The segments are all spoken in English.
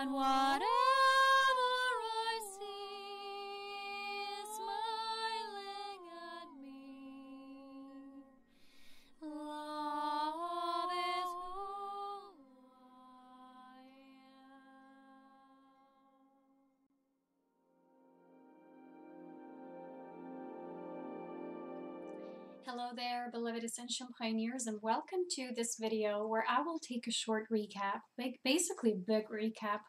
and whatever I see is smiling at me. Love is who I am. Hello there, beloved Ascension Pioneers, and welcome to this video where I will take a short recap, basically big recap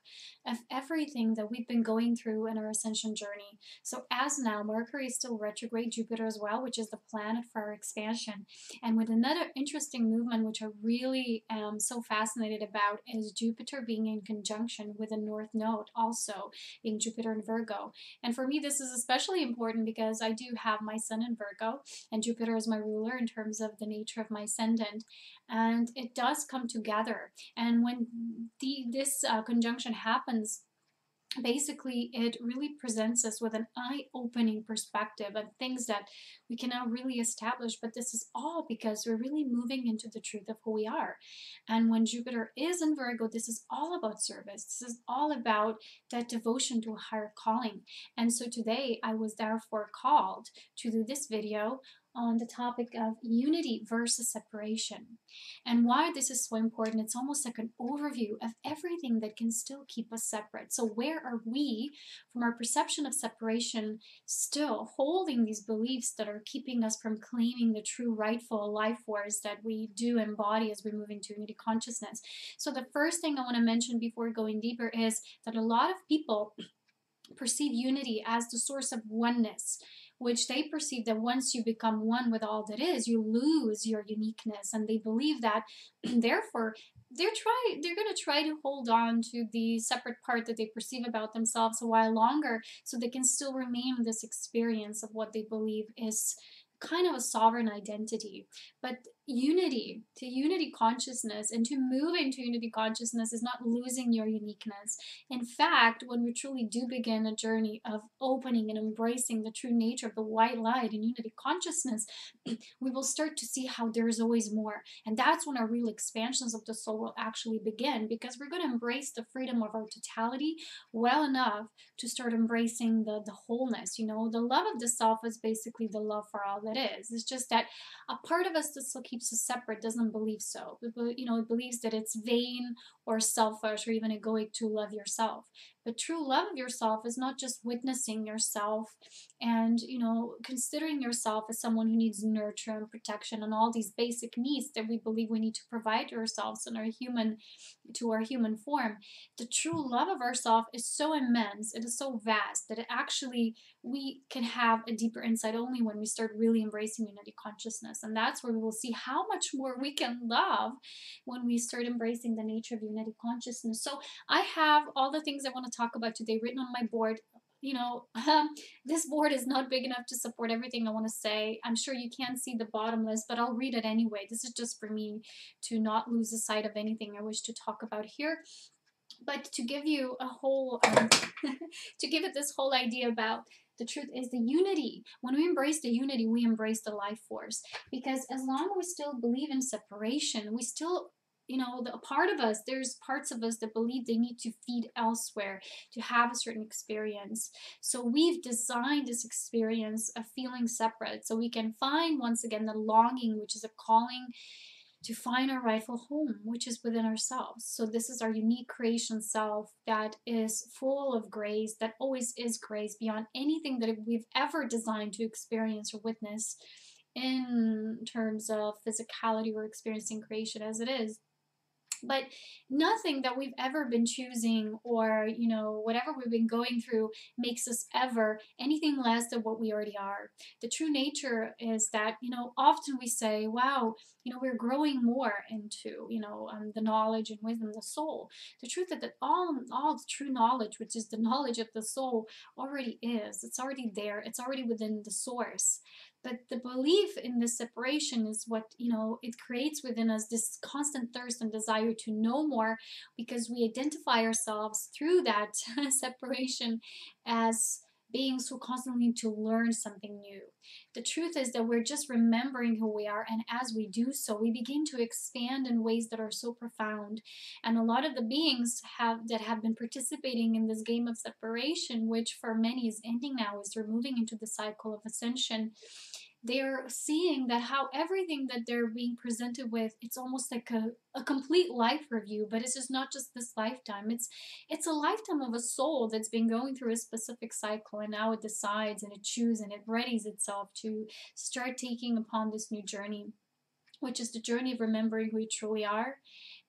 of everything that we've been going through in our Ascension journey. So as now, Mercury is still retrograde, Jupiter as well, which is the planet for our expansion. And with another interesting movement, which I really am so fascinated about, is Jupiter being in conjunction with the North Node, also being Jupiter in Virgo. And for me, this is especially important because I do have my Sun in Virgo, and Jupiter is my ruler in terms of the nature of my ascendant, and it does come together. And when this conjunction happens, basically it really presents us with an eye-opening perspective and things that we can now really establish. But this is all because we're really moving into the truth of who we are. And when Jupiter is in Virgo, this is all about service. This is all about that devotion to a higher calling. And so today I was therefore called to do this video on the topic of unity versus separation. And why this is so important, it's almost like an overview of everything that can still keep us separate. So where are we, from our perception of separation, still holding these beliefs that are keeping us from claiming the true rightful life force that we do embody as we move into unity consciousness? So the first thing I want to mention before going deeper is that a lot of people perceive unity as the source of oneness, which they perceive that once you become one with all that is, you lose your uniqueness. And they believe that therefore they're going to try to hold on to the separate part that they perceive about themselves a while longer, so they can still remain in this experience of what they believe is kind of a sovereign identity. But unity, to unity consciousness, and to move into unity consciousness is not losing your uniqueness. In fact, when we truly do begin a journey of opening and embracing the true nature of the white light and unity consciousness, we will start to see how there's always more. And that's when our real expansions of the soul will actually begin, because we're going to embrace the freedom of our totality well enough to start embracing the wholeness. You know, the love of the self is basically the love for all that is. It's just that a part of us that still keeps us separate doesn't believe so. You know, it believes that it's vain or selfish or even egoic to love yourself. But true love of yourself is not just witnessing yourself and, you know, considering yourself as someone who needs nurture and protection and all these basic needs that we believe we need to provide to ourselves in our human form. The true love of ourself is so immense, it is so vast, that it actually, we can have a deeper insight only when we start really embracing unity consciousness. And that's where we will see how much more we can love when we start embracing the nature of unity consciousness. So I have all the things I want to talk about today written on my board. You know, this board is not big enough to support everything I want to say. I'm sure you can't see the bottom list, but I'll read it anyway. This is just for me to not lose the sight of anything I wish to talk about here. But to give you a whole, to give it this whole idea about the truth is the unity. When we embrace the unity, we embrace the life force. Because as long as we still believe in separation, we still, you know, a part of us, there's parts of us that believe they need to feed elsewhere to have a certain experience. So we've designed this experience of feeling separate so we can find once again the longing, which is a calling to find our rightful home, which is within ourselves. So this is our unique creation self that is full of grace, that always is grace beyond anything that we've ever designed to experience or witness in terms of physicality or experiencing creation as it is. But nothing that we've ever been choosing or, you know, whatever we've been going through makes us ever anything less than what we already are. The true nature is that, you know, often we say, wow, you know, we're growing more into, you know, the knowledge and wisdom of the soul. The truth is that all the true knowledge, which is the knowledge of the soul, already is. It's already there. It's already within the source. But the belief in this separation is what, you know, it creates within us this constant thirst and desire to know more, because we identify ourselves through that separation as beings who constantly need to learn something new. The truth is that we're just remembering who we are, and as we do so, we begin to expand in ways that are so profound. And a lot of the beings that have been participating in this game of separation, which for many is ending now, as they're moving into the cycle of ascension, they're seeing that how everything that they're being presented with, it's almost like a complete life review, but it's just not just this lifetime. It's a lifetime of a soul that's been going through a specific cycle, and now it decides and it chooses and it readies itself to start taking upon this new journey, which is the journey of remembering who we truly are.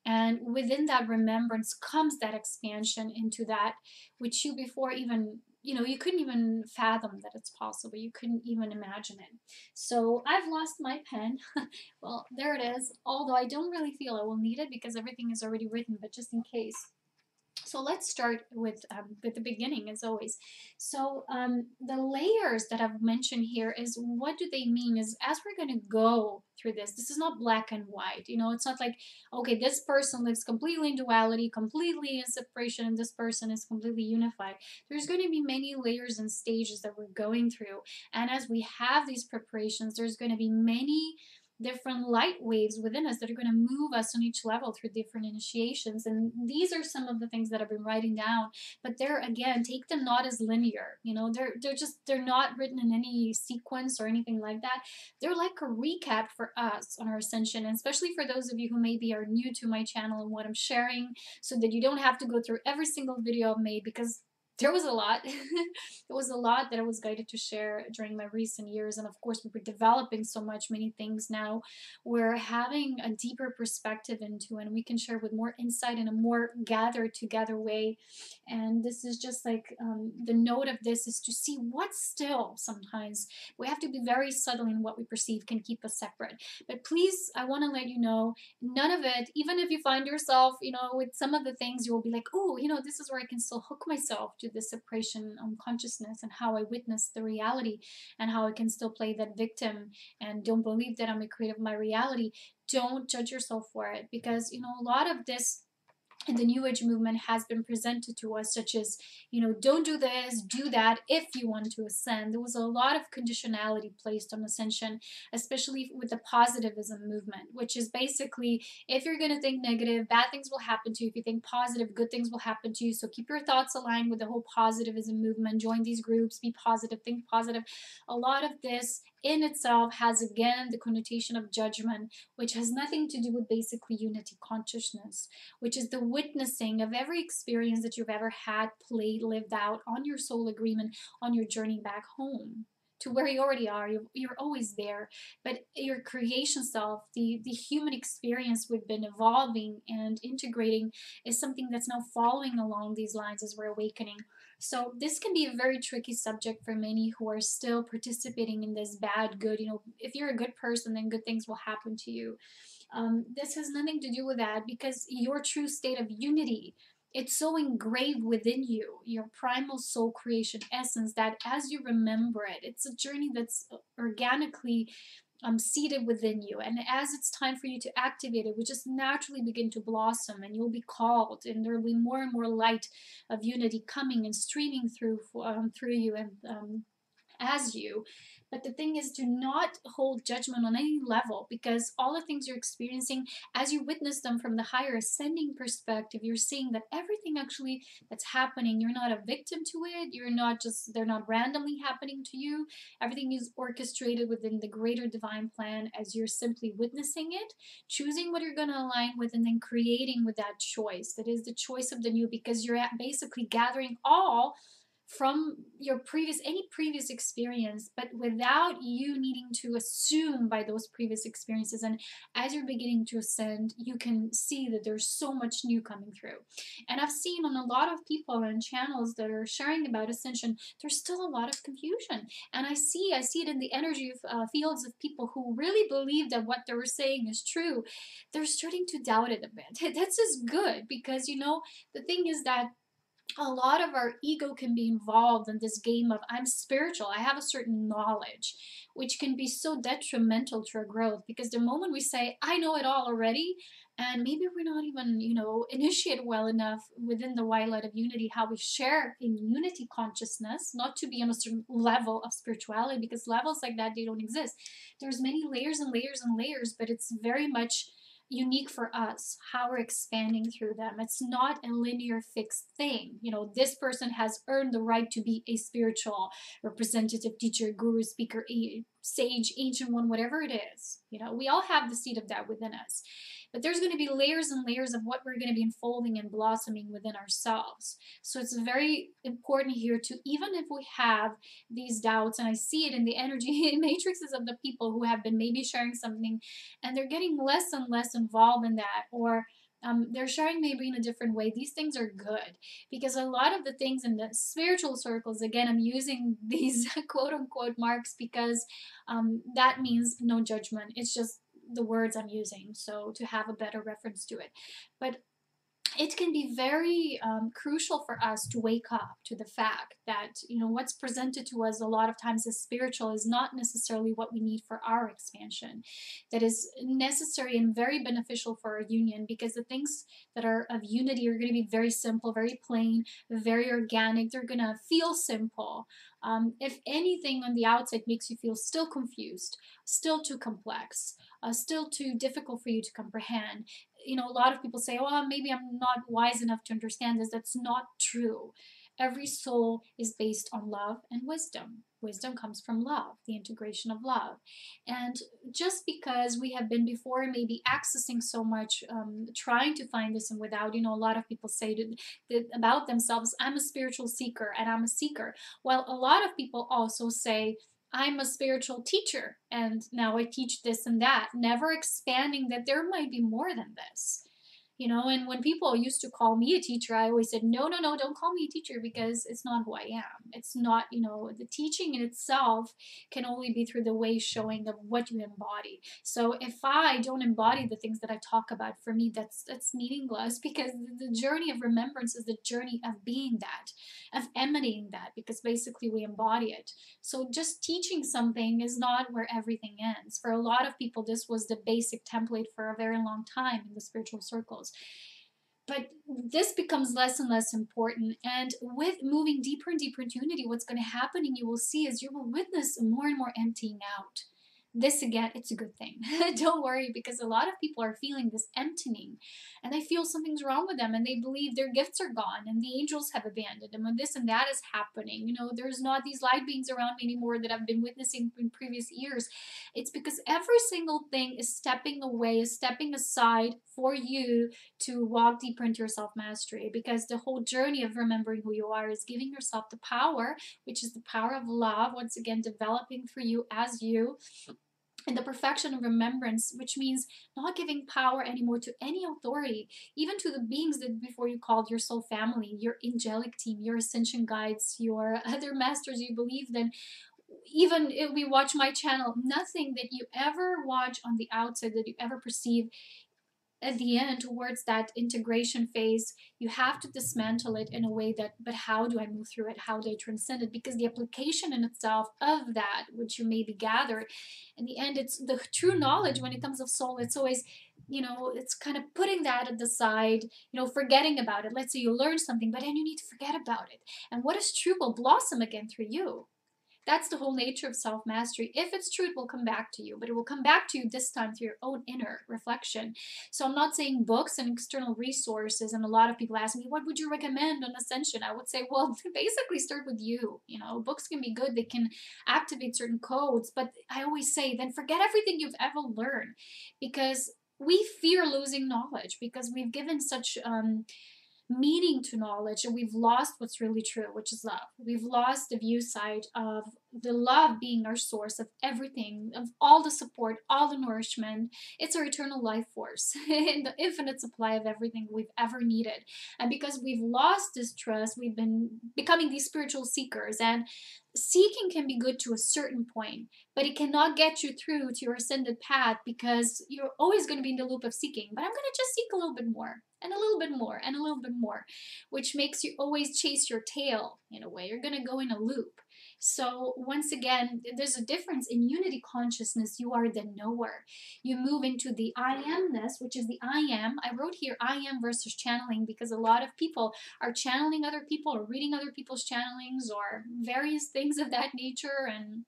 And within that remembrance comes that expansion into that which you before even, you couldn't even fathom that it's possible. You couldn't even imagine it. So I've lost my pen. Well, there it is. Although I don't really feel I will need it because everything is already written, but just in case. So let's start with the beginning, as always. So the layers that I've mentioned here is, what do they mean? Is as we're going to go through this is not black and white. It's not like, okay, this person lives completely in duality, completely in separation, and this person is completely unified. There's going to be many layers and stages that we're going through. And as we have these preparations, there's going to be many different light waves within us that are going to move us on each level through different initiations. And these are some of the things that I've been writing down, but they're, again, take them not as linear. They're not written in any sequence or anything like that. They're like a recap for us on our ascension, and especially for those of you who maybe are new to my channel and what I'm sharing, so that you don't have to go through every single video I've made, because there was a lot. There was a lot that I was guided to share during my recent years. And of course, we were developing so many things now. We're having a deeper perspective into, and we can share with more insight in a more gathered together way. And this is just like the note of this is to see what still sometimes we have to be very subtle in what we perceive can keep us separate. But please, I want to let you know, none of it, even if you find yourself, with some of the things, you will be like, oh, this is where I can still hook myself to the separation on consciousness and how I witness the reality and how I can still play that victim and don't believe that I'm a creator of my reality. Don't judge yourself for it, because a lot of this in the New Age movement has been presented to us, such as, don't do this, do that if you want to ascend. There was a lot of conditionality placed on ascension, especially with the positivism movement, which is basically, if you're going to think negative, bad things will happen to you. If you think positive, good things will happen to you. So keep your thoughts aligned with the whole positivism movement. Join these groups, be positive, think positive. A lot of this in itself has, again, the connotation of judgment, which has nothing to do with basically unity consciousness, which is the witnessing of every experience that you've ever had, played, lived out on your soul agreement, on your journey back home to where you already are. You're always there. But your creation self, the human experience we've been evolving and integrating, is something that's now following along these lines as we're awakening. So this can be a very tricky subject for many who are still participating in this bad, good. If you're a good person, then good things will happen to you. This has nothing to do with that, because your true state of unity, it's so engraved within you, your primal soul creation essence, that as you remember it, it's a journey that's organically seated within you. And as it's time for you to activate it, we just naturally begin to blossom, and you'll be called, and there will be more and more light of unity coming and streaming through you and as you. But the thing is to not hold judgment on any level, because all the things you're experiencing, as you witness them from the higher ascending perspective, you're seeing that everything actually that's happening, you're not a victim to it. They're not randomly happening to you. Everything is orchestrated within the greater divine plan as you're simply witnessing it, choosing what you're going to align with, and then creating with that choice. That is the choice of the new, because you're basically gathering all from your any previous experience, but without you needing to assume by those previous experiences. And as you're beginning to ascend, you can see that there's so much new coming through. And I've seen on a lot of people and channels that are sharing about ascension, there's still a lot of confusion. And I see it in the energy of fields of people who really believe that what they were saying is true. They're starting to doubt it a bit. That's just good, because the thing is that a lot of our ego can be involved in this game of I'm spiritual, I have a certain knowledge, which can be so detrimental to our growth, because the moment we say I know it all already, and maybe we're not even, initiate well enough within the white light of unity, how we share in unity consciousness, not to be on a certain level of spirituality, because levels like that, they don't exist. There's many layers and layers and layers, but it's very much unique for us how we're expanding through them. It's not a linear fixed thing. This person has earned the right to be a spiritual representative, teacher, guru, speaker, sage, ancient one, whatever it is. We all have the seed of that within us, but there's going to be layers and layers of what we're going to be unfolding and blossoming within ourselves. So it's very important here to, even if we have these doubts, and I see it in the energy matrices of the people who have been maybe sharing something and they're getting less and less involved in that, or they're sharing maybe in a different way. These things are good, because a lot of the things in the spiritual circles, again, I'm using these quote unquote marks because that means no judgment. It's just the words I'm using, so to have a better reference to it. But it can be very crucial for us to wake up to the fact that what's presented to us a lot of times as spiritual is not necessarily what we need for our expansion, that is necessary and very beneficial for our union, because the things that are of unity are going to be very simple, very plain, very organic. They're going to feel simple. If anything on the outside makes you feel still confused, still too complex, still too difficult for you to comprehend, a lot of people say, oh, maybe I'm not wise enough to understand this. That's not true. Every soul is based on love and wisdom. Wisdom comes from love, the integration of love. And just because we have been before maybe accessing so much, trying to find this and without, a lot of people say about themselves, I'm a spiritual seeker and I'm a seeker. Well, a lot of people also say, I'm a spiritual teacher and now I teach this and that, never expanding that there might be more than this. And when people used to call me a teacher, I always said, no, no, no, don't call me a teacher, because it's not who I am. It's not, the teaching in itself can only be through the way showing of what you embody. So if I don't embody the things that I talk about, for me, that's meaningless, because the journey of remembrance is the journey of being that, of emanating that, because basically we embody it. So just teaching something is not where everything ends. For a lot of people, this was the basic template for a very long time in the spiritual circles. But this becomes less and less important. And with moving deeper and deeper into unity, what's going to happen, and you will see, is you will witness more and more emptying out. This, again, it's a good thing. Don't worry, because a lot of people are feeling this emptying, and they feel something's wrong with them, and they believe their gifts are gone and the angels have abandoned them, and this and that is happening. There's not these light beings around me anymore that I've been witnessing in previous years. It's because every single thing is stepping away, is stepping aside for you to walk deeper into your self-mastery, because the whole journey of remembering who you are is giving yourself the power, which is the power of love, once again developing for you as you, and the perfection of remembrance, which means not giving power anymore to any authority, even to the beings that before you called your soul family, your angelic team, your ascension guides, your other masters you believed in. Even if we watch my channel, nothing that you ever watch on the outside, that you ever perceive, at the end, towards that integration phase, you have to dismantle it in a way that, but how do I move through it? How do I transcend it? Because the application in itself of that, which you maybe gathered, in the end, it's the true knowledge. When it comes of soul, it's always, it's kind of putting that at the side, forgetting about it. Let's say you learn something, but then you need to forget about it. And what is true will blossom again through you. That's the whole nature of self-mastery. If it's true, it will come back to you, but it will come back to you this time through your own inner reflection. So I'm not saying books and external resources, and a lot of people ask me, what would you recommend on Ascension? I would say, well, basically start with you. Books can be good. They can activate certain codes, but I always say, then forget everything you've ever learned, because we fear losing knowledge, because we've given such meaning to knowledge, and we've lost what's really true, which is love. We've lost the view side of the love being our source of everything, of all the support, all the nourishment. It's our eternal life force and the infinite supply of everything we've ever needed. And because we've lost this trust, we've been becoming these spiritual seekers. And seeking can be good to a certain point, but it cannot get you through to your ascended path, because you're always going to be in the loop of seeking. But I'm going to just seek a little bit more and a little bit more and a little bit more, which makes you always chase your tail in a way. You're going to go in a loop. So once again, there's a difference in unity consciousness. You are the knower. You move into the I amness, which is the I am. I wrote here I am versus channeling, because a lot of people are channeling other people or reading other people's channelings or various things of that nature, and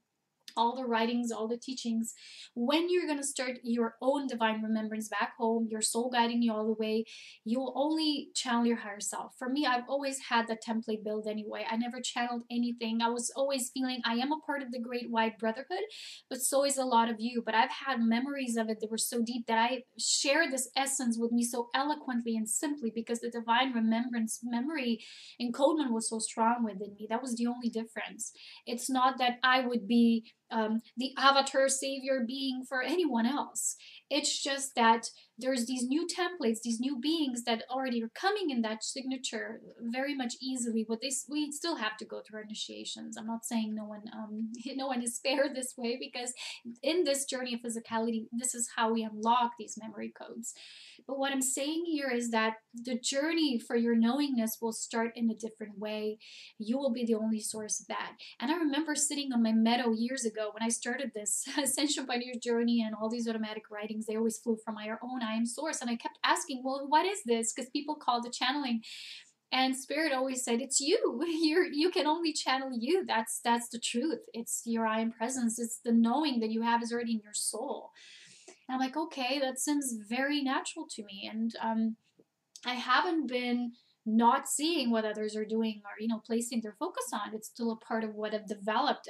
all the writings, all the teachings. When you're going to start your own divine remembrance back home, your soul guiding you all the way, you will only channel your higher self. For me, I've always had the template built anyway. I never channeled anything. I was always feeling I am a part of the Great White Brotherhood, but so is a lot of you. But I've had memories of it that were so deep that I shared this essence with me so eloquently and simply, because the divine remembrance memory encodement was so strong within me. That was the only difference. It's not that I would be the avatar savior being for anyone else. It's just that there's these new templates, these new beings that already are coming in that signature very much easily. But we still have to go through our initiations. I'm not saying no one is spared this way, because in this journey of physicality, this is how we unlock these memory codes. But what I'm saying here is that the journey for your knowingness will start in a different way. You will be the only source of that. And I remember sitting on my meadow years ago when I started this Ascension Pioneer journey and all these automatic writings. They always flew from my own I am source. And I kept asking, well, what is this? Because people called it channeling. And Spirit always said, it's you. You can only channel you. That's the truth. It's your I am presence. It's the knowing that you have is already in your soul. And I'm like, okay, that seems very natural to me. And I haven't been not seeing what others are doing or, placing their focus on. It's still a part of what I've developed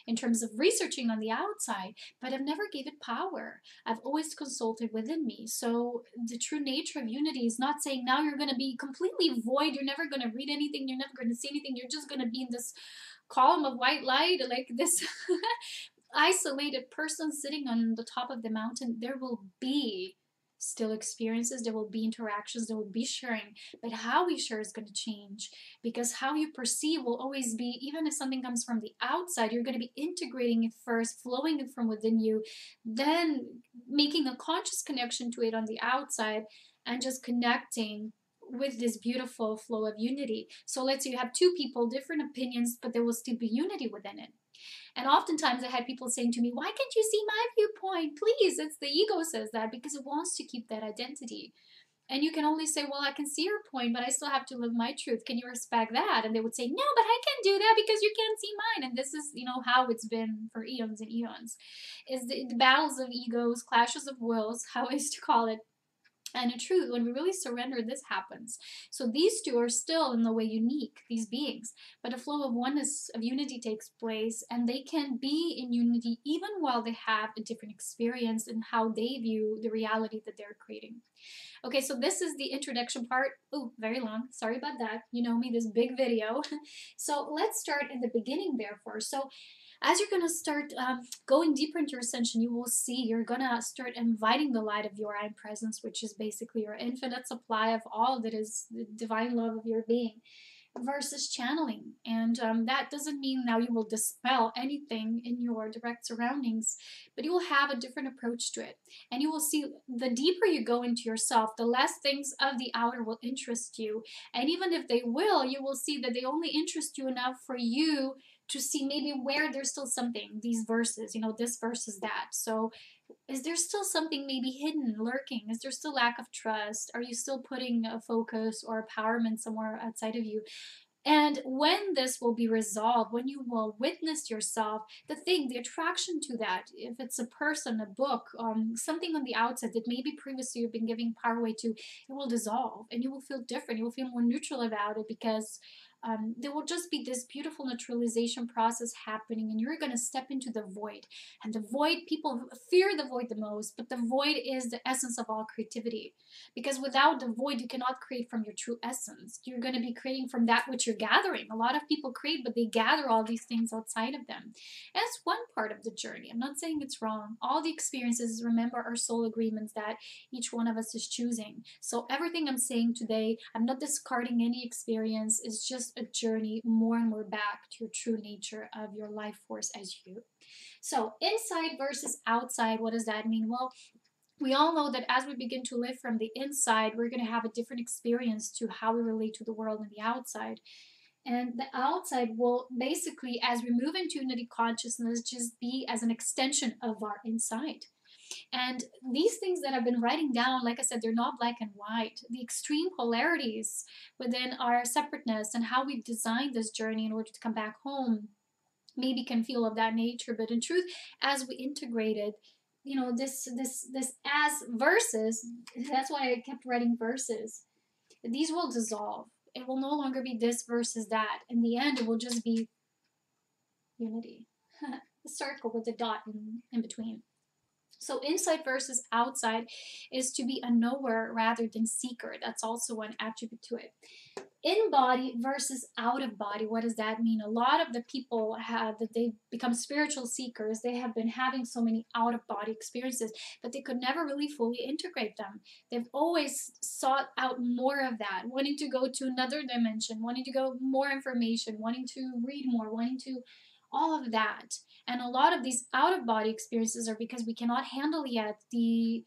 in terms of researching on the outside, but I've never gave it power. I've always consulted within me. So the true nature of unity is not saying now you're going to be completely void. You're never going to read anything. You're never going to see anything. You're just going to be in this column of white light, like this isolated person sitting on the top of the mountain. There will be still experiences, there will be interactions, there will be sharing, but how we share is going to change, because how you perceive will always be, even if something comes from the outside, you're going to be integrating it first, flowing it from within you, then making a conscious connection to it on the outside, and just connecting with this beautiful flow of unity. So let's say you have two people, different opinions, but there will still be unity within it. And oftentimes I had people saying to me, why can't you see my viewpoint? Please, it's the ego says that, because it wants to keep that identity. And you can only say, well, I can see your point, but I still have to live my truth. Can you respect that? And they would say, no, but I can't do that because you can't see mine. And this is, how it's been for eons and eons. Is the battles of egos, clashes of wills, how I used to call it. And in truth, when we really surrender, this happens. So these two are still in the way unique, these beings, but a flow of oneness, of unity takes place, and they can be in unity even while they have a different experience in how they view the reality that they're creating. Okay, so this is the introduction part. Oh, very long. Sorry about that. You know me, this big video. So let's start in the beginning, therefore. So as you're going to start going deeper into your ascension, you will see you're going to start inviting the light of your I am presence, which is basically your infinite supply of all that is the divine love of your being, versus channeling. And that doesn't mean now you will dispel anything in your direct surroundings, but you will have a different approach to it. And you will see the deeper you go into yourself, the less things of the outer will interest you. And even if they will, you will see that they only interest you enough for you to see maybe where there's still something, these verses, this versus that. So is there still something maybe hidden, lurking? Is there still lack of trust? Are you still putting a focus or empowerment somewhere outside of you? And when this will be resolved, when you will witness yourself, the attraction to that, if it's a person, a book, something on the outside that maybe previously you've been giving power away to, it will dissolve and you will feel different. You will feel more neutral about it, because there will just be this beautiful neutralization process happening, and you're going to step into the void. And the void, people fear the void the most, but the void is the essence of all creativity. Because without the void, you cannot create from your true essence. You're going to be creating from that which you're gathering. A lot of people create, but they gather all these things outside of them. And that's one part of the journey. I'm not saying it's wrong. All the experiences, remember, are soul agreements that each one of us is choosing. So everything I'm saying today, I'm not discarding any experience. It's just a journey more and more back to your true nature of your life force as you. So inside versus outside, what does that mean? Well, we all know that as we begin to live from the inside, we're going to have a different experience to how we relate to the world and the outside. And the outside will basically, as we move into unity consciousness, just be as an extension of our inside. And these things that I've been writing down, like I said, they're not black and white. The extreme polarities within our separateness and how we've designed this journey in order to come back home maybe can feel of that nature. But in truth, as we integrated, you know, this as verses, that's why I kept writing verses. These will dissolve. It will no longer be this versus that. In the end, it will just be unity. The circle with the dot in between. So inside versus outside is to be a knower rather than seeker. That's also one attribute to it. In body versus out of body. What does that mean? A lot of the people have that they become spiritual seekers. They have been having so many out of body experiences, but they could never really fully integrate them. They've always sought out more of that, wanting to go to another dimension, wanting to go more information, wanting to read more, wanting to all of that. And a lot of these out of body experiences are because we cannot handle yet the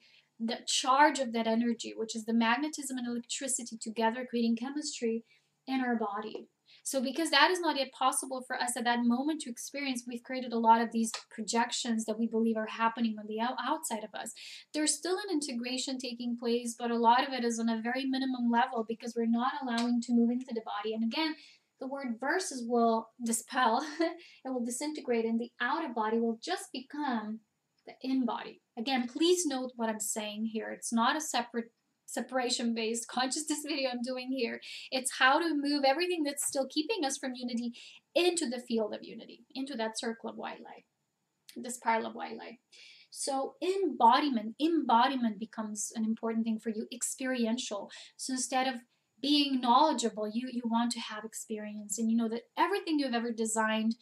charge of that energy, which is the magnetism and electricity together creating chemistry in our body. So because that is not yet possible for us at that moment to experience, we've created a lot of these projections that we believe are happening on the outside of us. There's still an integration taking place, but a lot of it is on a very minimum level because we're not allowing to move into the body. And again, the word versus will dispel, it will disintegrate, and the out of body will just become the in body. Again, please note what I'm saying here. It's not a separation-based consciousness video I'm doing here. It's how to move everything that's still keeping us from unity into the field of unity, into that circle of white light, this spiral of white light. So embodiment becomes an important thing for you, experiential. So instead of being knowledgeable, you want to have experience, and you know that everything you've ever designed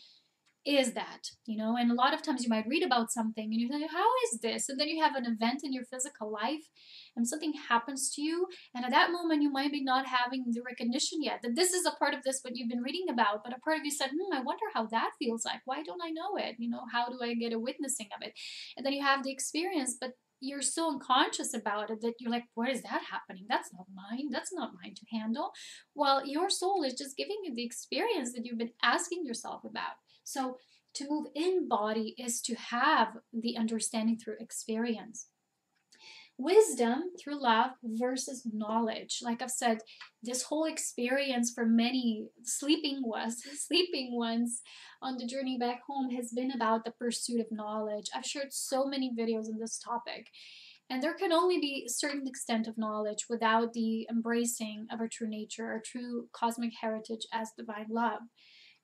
is that, you know. And a lot of times you might read about something and you're like, how is this? And then you have an event in your physical life and something happens to you, and at that moment you might be not having the recognition yet that this is a part of this what you've been reading about, but a part of you said, I wonder how that feels like. Why don't I know it? You know, how do I get a witnessing of it? And then you have the experience, but you're so unconscious about it that you're like, where is that happening? That's not mine. That's not mine to handle. Well, your soul is just giving you the experience that you've been asking yourself about. So to move in body is to have the understanding through experience. Wisdom through love versus knowledge. Like I've said, this whole experience for many sleeping ones on the journey back home has been about the pursuit of knowledge. I've shared so many videos on this topic, and there can only be a certain extent of knowledge without the embracing of our true nature, our true cosmic heritage as divine love,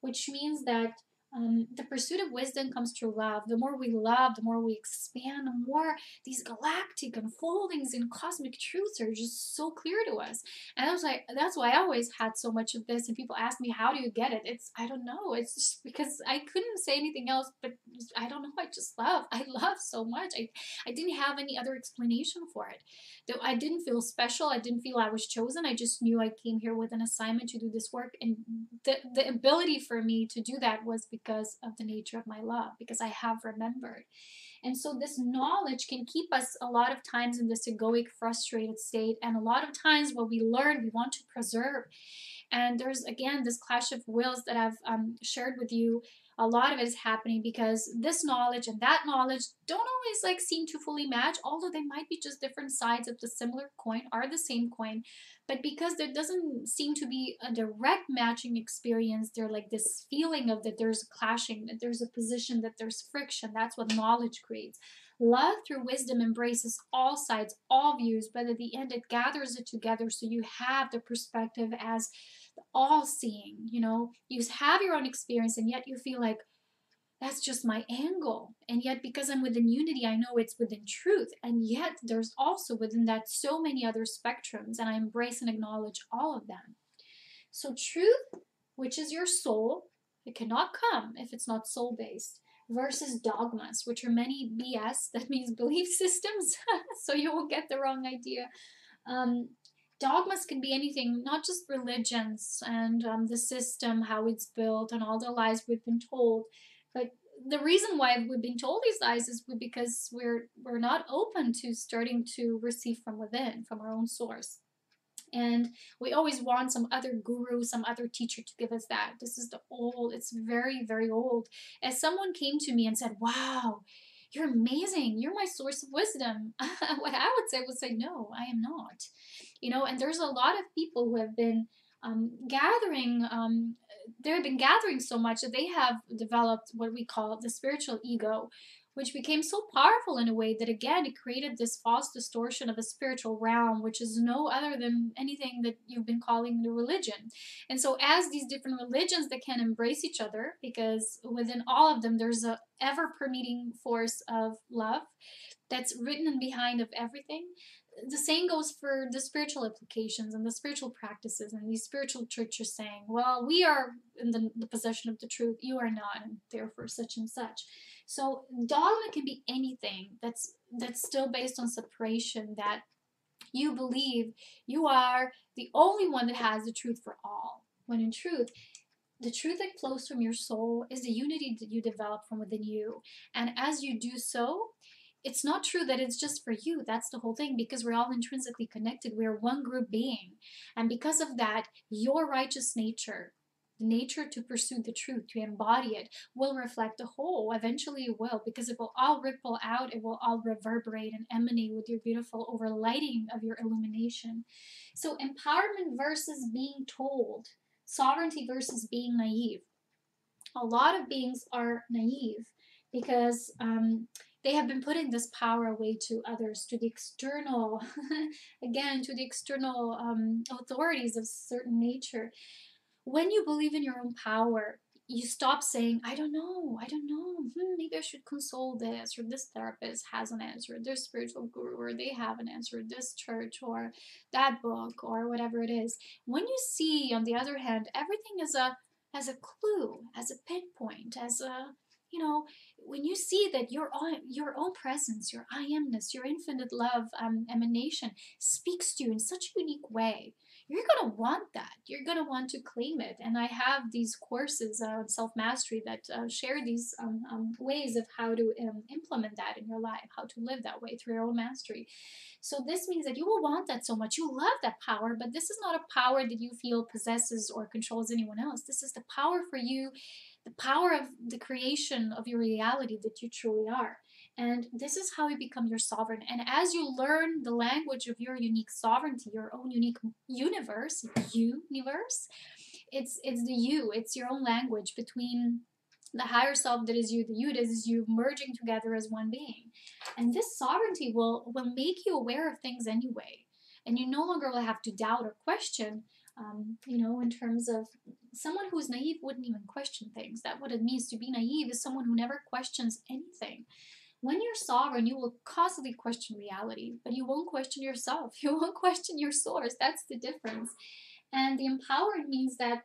which means that the pursuit of wisdom comes through love. The more we love, the more we expand, the more these galactic unfoldings and cosmic truths are just so clear to us. And I was like, that's why I always had so much of this. And people ask me, how do you get it? I don't know. It's just because I couldn't say anything else, but I don't know. I just love. I love so much. I didn't have any other explanation for it. Though I didn't feel special. I didn't feel I was chosen. I just knew I came here with an assignment to do this work. And the ability for me to do that was because of the nature of my love, because I have remembered. And so this knowledge can keep us a lot of times in this egoic, frustrated state. And a lot of times what we learn, we want to preserve. And there's, again, this clash of wills that I've shared with you. A lot of it is happening because this knowledge and that knowledge don't always like seem to fully match, although they might be just different sides of the similar coin, are the same coin. But because there doesn't seem to be a direct matching experience, there's like this feeling of that there's clashing, that there's a position, that there's friction. That's what knowledge creates. Love through wisdom embraces all sides, all views, but at the end it gathers it together so you have the perspective as all seeing. You have your own experience and yet you feel like, that's just my angle. And yet, because I'm within unity, I know it's within truth. And yet, there's also within that so many other spectrums, and I embrace and acknowledge all of them. So, truth, which is your soul, it cannot come if it's not soul based, versus dogmas, which are many BS, that means belief systems. So, you won't get the wrong idea. Dogmas can be anything, not just religions and the system, how it's built, and all the lies we've been told. But the reason why we've been told these lies is because we're not open to starting to receive from within, from our own source. And we always want some other guru, some other teacher to give us that. This is it's very, very old. As someone came to me and said, wow, you're amazing. You're my source of wisdom. What I would say, no, I am not. And there's a lot of people who have been gathering, they've been gathering so much that they have developed what we call the spiritual ego, which became so powerful in a way that, again, it created this false distortion of a spiritual realm, which is no other than anything that you've been calling the religion. And so as these different religions that can embrace each other, because within all of them, there's a ever-permeating force of love that's written in behind of everything. The same goes for the spiritual applications and the spiritual practices, and these spiritual churches saying, well, we are in the possession of the truth, you are not, and therefore such and such. So dogma can be anything that's still based on separation, that you believe you are the only one that has the truth for all, when in truth, the truth that flows from your soul is the unity that you develop from within you. And as you do so, it's not true that it's just for you. That's the whole thing, because we're all intrinsically connected. We're one group being. And because of that, your righteous nature, the nature to pursue the truth, to embody it, will reflect the whole. Eventually it will, because it will all ripple out. It will all reverberate and emanate with your beautiful overlighting of your illumination. So empowerment versus being told. Sovereignty versus being naive. A lot of beings are naive because they have been putting this power away to others, to the external, again, to the external authorities of certain nature. When you believe in your own power, you stop saying, I don't know, maybe I should consult this, or this therapist has an answer, this spiritual guru, or they have an answer, this church, or that book, or whatever it is. When you see, on the other hand, everything as a clue, as a pinpoint, as a, when you see that your own presence, your I amness, your infinite love emanation speaks to you in such a unique way, you're going to want that. You're going to want to claim it. And I have these courses on self-mastery that share these ways of how to implement that in your life, how to live that way through your own mastery. So this means that you will want that so much. You love that power, but this is not a power that you feel possesses or controls anyone else. This is the power for you, the power of the creation of your reality that you truly are. And this is how you become your sovereign. And as you learn the language of your unique sovereignty, your own unique universe, it's the you, it's your own language between the higher self that is you, the you that is you, merging together as one being. And this sovereignty will make you aware of things anyway. And you no longer will have to doubt or question, in terms of someone who's naive wouldn't even question things. That what it means to be naive is someone who never questions anything. When you're sovereign, you will constantly question reality, but you won't question yourself. You won't question your source. That's the difference. And the empowered means that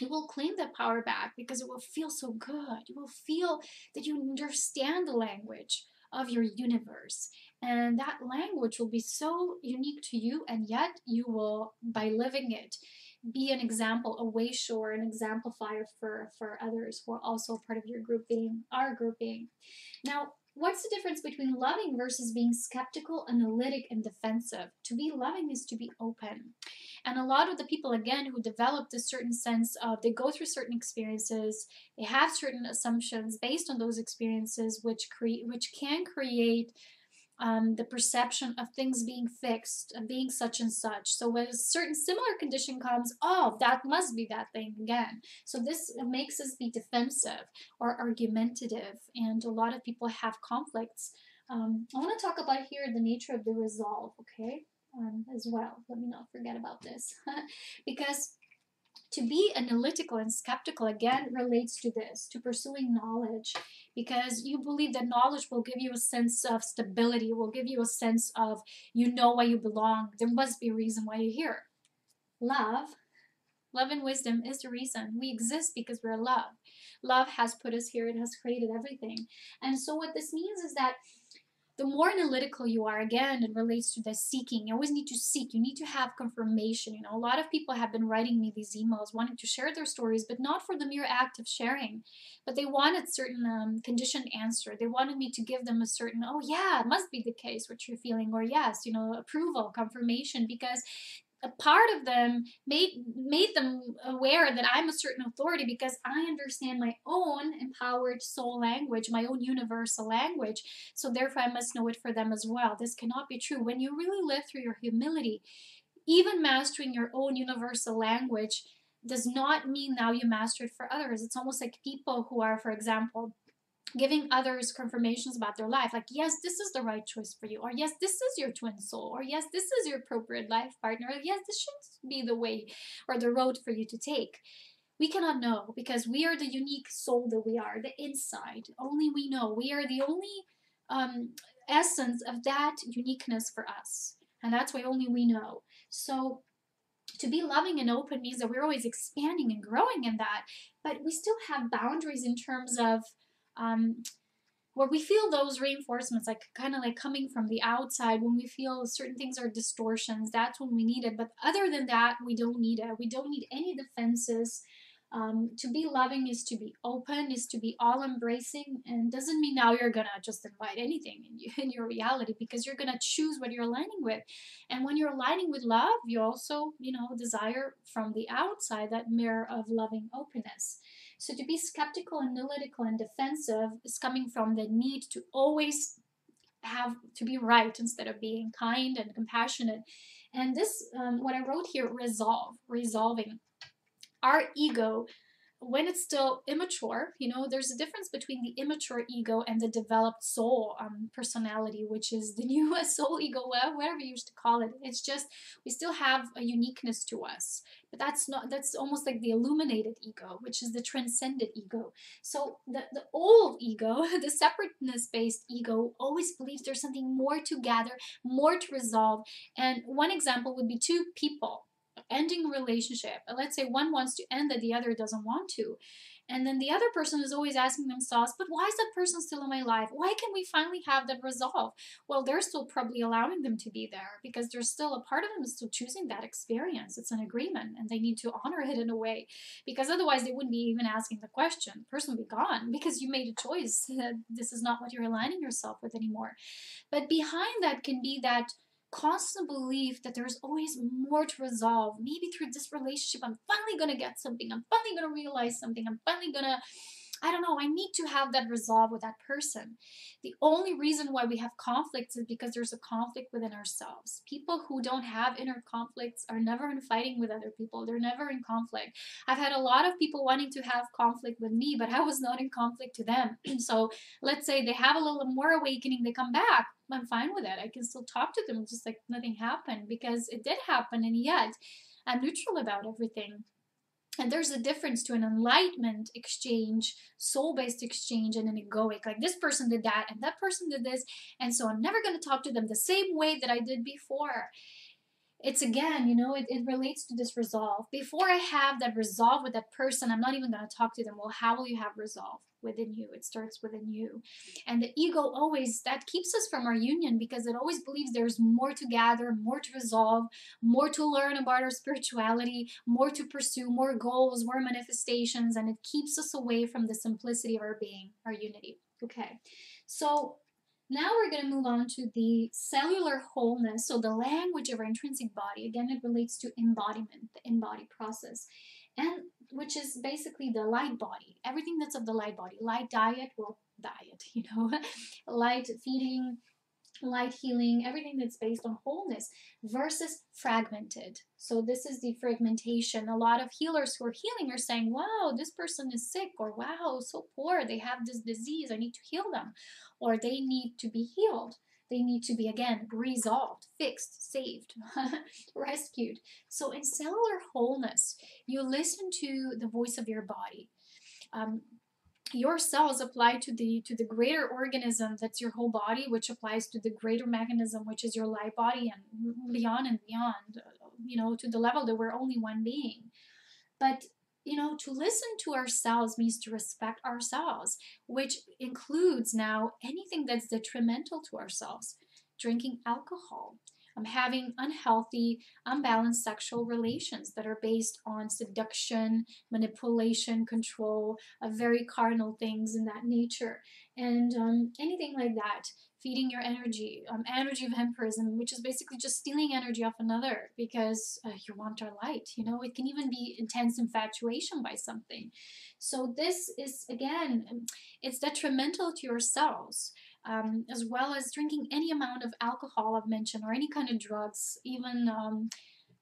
you will claim that power back because it will feel so good. You will feel that you understand the language of your universe. And that language will be so unique to you, and yet you will, by living it, be an example, a way shower, an exemplifier for others who are also part of your group being, our group being. Now, what's the difference between loving versus being skeptical, analytic, and defensive? To be loving is to be open. And a lot of the people, again, who develop this certain sense of, they go through certain experiences, they have certain assumptions based on those experiences, which can create the perception of things being fixed, of being such and such. So when a certain similar condition comes, oh, that must be that thing again. So this makes us be defensive or argumentative, and a lot of people have conflicts I want to talk about here the nature of the resolve, okay, as well. Let me not forget about this. Because to be analytical and skeptical again relates to this, to pursuing knowledge, because you believe that knowledge will give you a sense of stability, will give you a sense of you know why you belong. There must be a reason why you're here. Love and wisdom is the reason we exist, because we're love. Love has put us here, it has created everything. And so what this means is that the more analytical you are, again, it relates to the seeking. You always need to seek. You need to have confirmation. You know, a lot of people have been writing me these emails wanting to share their stories, but not for the mere act of sharing. But they wanted certain conditioned answer. They wanted me to give them a certain, oh yeah, it must be the case what you're feeling, or yes, you know, approval, confirmation, because a part of them made them aware that I'm a certain authority because I understand my own empowered soul language, my own universal language. So therefore, I must know it for them as well. This cannot be true. When you really live through your humility, even mastering your own universal language does not mean now you master it for others. It's almost like people who are, for example, giving others confirmations about their life, like, yes, this is the right choice for you, or yes, this is your twin soul, or yes, this is your appropriate life partner, or yes, this should be the way or the road for you to take. We cannot know, because we are the unique soul that we are, the inside. Only we know. We are the only essence of that uniqueness for us. And that's why only we know. So to be loving and open means that we're always expanding and growing in that, but we still have boundaries in terms of um, where we feel those reinforcements, like kind of like coming from the outside. When we feel certain things are distortions, that's when we need it. But other than that, we don't need it. We don't need any defenses. To be loving is to be open, is to be all embracing, and doesn't mean now you're gonna just invite anything in your reality, because you're gonna choose what you're aligning with. And when you're aligning with love, you also, you know, desire from the outside that mirror of loving openness. So to be skeptical, analytical, and defensive is coming from the need to always have to be right instead of being kind and compassionate. And this, what I wrote here, resolving our ego when it's still immature. You know, there's a difference between the immature ego and the developed soul personality, which is the new soul ego, whatever you used to call it. It's just we still have a uniqueness to us, but that's almost like the illuminated ego, which is the transcendent ego. So the old ego, the separateness based ego, always believes there's something more to gather, more to resolve. And one example would be two people ending a relationship. Let's say one wants to end that the other doesn't want to. And then the other person is always asking themselves, but why is that person still in my life? Why can we finally have that resolve? Well, they're still probably allowing them to be there, because there's still a part of them is still choosing that experience. It's an agreement, and they need to honor it in a way, because otherwise they wouldn't be even asking the question. The person would be gone because you made a choice that this is not what you're aligning yourself with anymore. But behind that can be that constant belief that there's always more to resolve. Maybe through this relationship, I'm finally going to get something. I'm finally going to realize something. I'm finally going to, I don't know, I need to have that resolve with that person. The only reason why we have conflicts is because there's a conflict within ourselves. People who don't have inner conflicts are never in fighting with other people. They're never in conflict. I've had a lot of people wanting to have conflict with me, but I was not in conflict to them. So let's say they have a little more awakening, they come back. I'm fine with it. I can still talk to them just like nothing happened, because it did happen, and yet I'm neutral about everything. And there's a difference to an enlightenment exchange, soul-based exchange, and an egoic. Like, this person did that, and that person did this, and so I'm never going to talk to them the same way that I did before. It's, again, you know, it relates to this resolve. Before I have that resolve with that person, I'm not even going to talk to them. Well, how will you have resolve? Within you. It starts within you. And the ego always, that keeps us from our union, because it always believes there's more to gather, more to resolve, more to learn about our spirituality, more to pursue, more goals, more manifestations, and it keeps us away from the simplicity of our being, our unity. Okay, so now we're going to move on to the cellular wholeness, so the language of our intrinsic body. Again, it relates to embodiment, the embodied process, and which is basically the light body, everything that's of the light body. Light diet, well, diet, you know, light feeding, light healing, everything that's based on wholeness, versus fragmented. So this is the fragmentation. A lot of healers who are healing are saying, wow, this person is sick, or wow, so poor, they have this disease, I need to heal them, or they need to be healed. They need to be, again, resolved, fixed, saved, rescued. So in cellular wholeness, you listen to the voice of your body. Your cells apply to the greater organism that's your whole body, which applies to the greater mechanism, which is your light body, and beyond, to the level that we're only one being. But to listen to ourselves means to respect ourselves, which includes now anything that's detrimental to ourselves. Drinking alcohol, having unhealthy, unbalanced sexual relations that are based on seduction, manipulation, control, very cardinal things in that nature, and anything like that. Feeding your energy vampirism, which is basically just stealing energy off another because you want our light. It can even be intense infatuation by something. So this is, again, it's detrimental to yourselves. As well as drinking any amount of alcohol I've mentioned, or any kind of drugs, even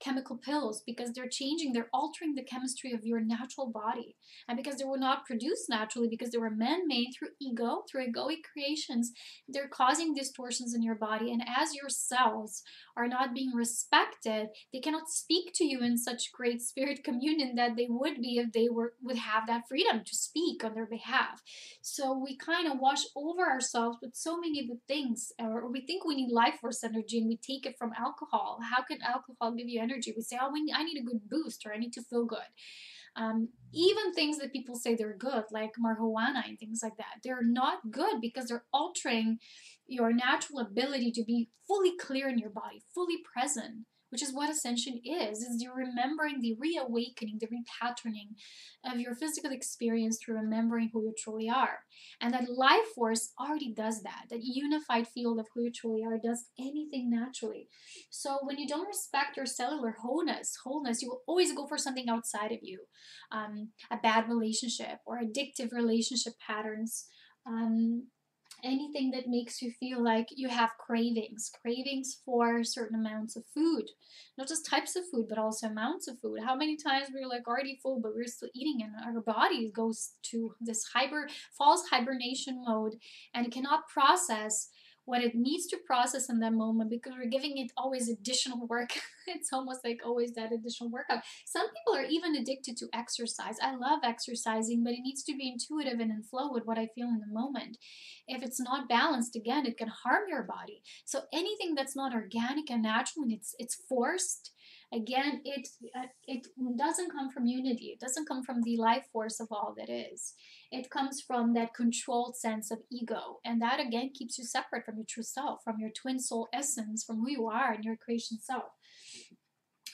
chemical pills, because they're altering the chemistry of your natural body. And because they were not produced naturally, because they were man-made through ego, through egoic creations, they're causing distortions in your body. And as your cells are not being respected, they cannot speak to you in such great spirit communion that they would be if they would have that freedom to speak on their behalf. So we kind of wash over ourselves with so many good things, or we think we need life force energy and we take it from alcohol. How can alcohol give you energy? We say, oh, I need a good boost, or I need to feel good. Even things that people say they're good, like marijuana and things like that, they're not good because they're altering your natural ability to be fully clear in your body, fully present, which is what Ascension is you're remembering, the reawakening, the repatterning of your physical experience through remembering who you truly are. And that life force already does that. That unified field of who you truly are does anything naturally. So when you don't respect your cellular wholeness, you will always go for something outside of you. A bad relationship or addictive relationship patterns. Anything that makes you feel like you have cravings for certain amounts of food, not just types of food, but also amounts of food. How many times we're like already full, but we're still eating, and our body goes to this false hibernation mode, and it cannot process what it needs to process in that moment because we're giving it always additional work. It's almost like always that additional workout. Some people are even addicted to exercise. I love exercising, but it needs to be intuitive and in flow with what I feel in the moment. If it's not balanced, again, it can harm your body. So anything that's not organic and natural and it's forced, again, it doesn't come from unity. It doesn't come from the life force of all that is. It comes from that controlled sense of ego. And that, again, keeps you separate from your true self, from your twin soul essence, from who you are and your creation self.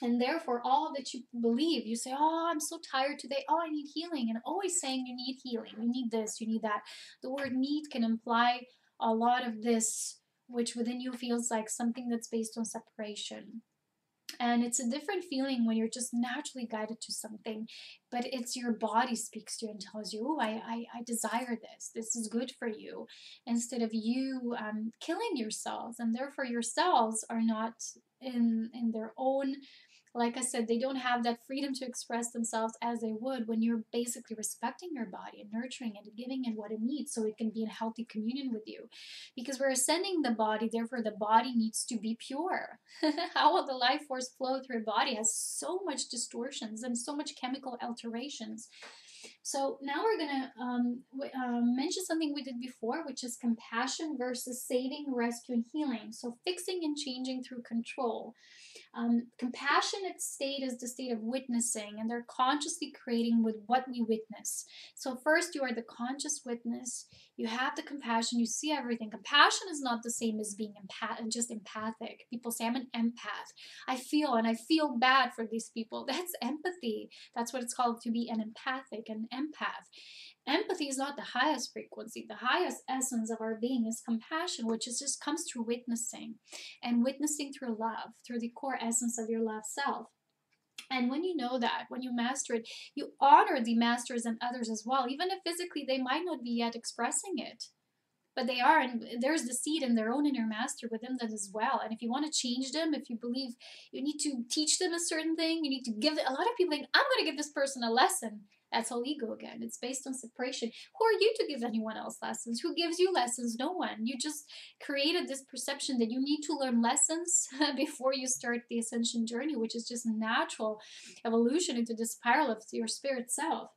And therefore, all that you believe, you say, oh, I'm so tired today. Oh, I need healing. And always saying you need healing. You need this, you need that. The word need can imply a lot of this, which within you feels like something that's based on separation. And it's a different feeling when you're just naturally guided to something, but it's your body speaks to you and tells you, oh, I desire this. This is good for you, instead of you killing yourselves. And therefore your cells are not in their own, like I said, they don't have that freedom to express themselves as they would when you're basically respecting your body and nurturing it and giving it what it needs so it can be in healthy communion with you. Because we're ascending the body, therefore the body needs to be pure. How will the life force flow through a body has so much distortions and so much chemical alterations. So now we're going to mention something we did before, which is compassion versus saving, rescue, and healing. So fixing and changing through control. Compassionate state is the state of witnessing, and they're consciously creating with what we witness. So first, you are the conscious witness. You have the compassion. You see everything. Compassion is not the same as being just empathic. People say, I'm an empath. I feel bad for these people. That's empathy. That's what it's called, to be an empathic, an empath. Empathy is not the highest frequency. The highest essence of our being is compassion, which just comes through witnessing, and witnessing through love, through the core essence of your love self. And when you know that, when you master it, you honor the masters and others as well, even if physically they might not be yet expressing it. but they are, and there's the seed in their own inner master within them as well. And if you want to change them, if you believe you need to teach them a certain thing, you need to give, a lot of people think, I'm going to give this person a lesson. That's all ego again. It's based on separation. Who are you to give anyone else lessons? Who gives you lessons? No one. You just created this perception that you need to learn lessons before you start the ascension journey, which is just natural evolution into the spiral of your spirit self.